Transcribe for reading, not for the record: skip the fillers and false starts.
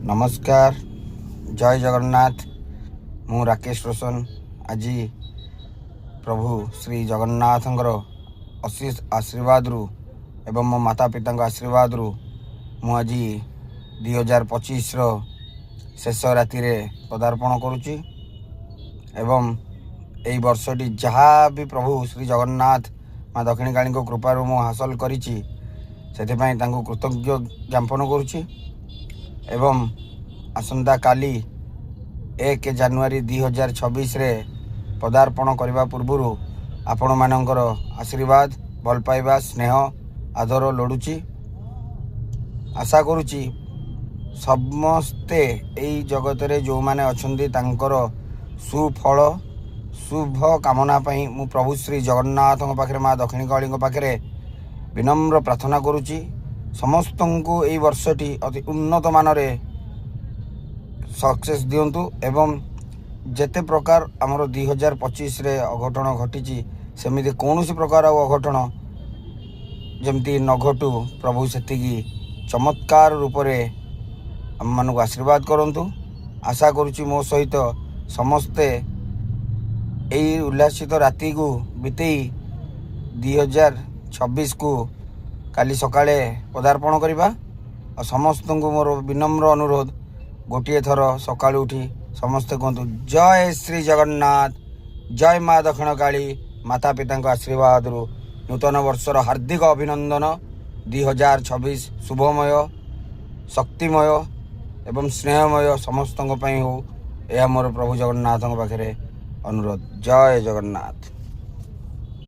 नमस्कार, जय जगन्नाथ। मु राकेश रोशन। आज प्रभु श्री जगन्नाथ अशीष आशीर्वाद रु एवं मो माता पिता आशीर्वाद रु मु आज 2025 शेष राति पदार्पण करुच्ची एवं यही वर्षटी जहाँ भी प्रभु श्री जगन्नाथ माँ दक्षिणी काली कृपारू मु हासिल करिछि सेथिपाई तांको कृतज्ञ ज्ञापन करुच्ची एवं आसंता काली 1 जानुआरी 2026 पदार्पण करने पूर्वर आपण मानकर आशीर्वाद भल पाइबा स्नेह आदर लोड़ुची। आशा करुच्ची समस्ते यही जगत रे जो माने अछंती तांकर सुफल शुभ कामना पई मु प्रभु श्री जगन्नाथ पाखे माँ दक्षिणी काली पाखे विनम्र प्रार्थना करुच्ची। समस्त को यही वर्षटी अति उन्नत मानरे सक्सेस दिंतु एवं जेते प्रकार आमर 2025 अघटन घटी सेमिति कौन प्रकार अघटन जमती न घटू प्रभु से चमत्कार रूप से आम मान आशीर्वाद करंतु। आशा करुच्ची मो सहित समस्ते यही उल्लासित राति को बीतई 2026 को काली सकाळे पदार्पण करवा। और समस्त को मोर विनम्र अनुरोध गोटे थर सकाळ उठी समस्ते कहतु जय श्री जगन्नाथ, जय माँ दक्षिण काली। माता पिता आशीर्वाद रु नूतन वर्षर हार्दिक अभिनंदन। 2026 शुभमय शक्तिमय एवं स्नेहमय समस्त हो यह मोर प्रभु जगन्नाथ पाखे अनुरोध। जय जगन्नाथ।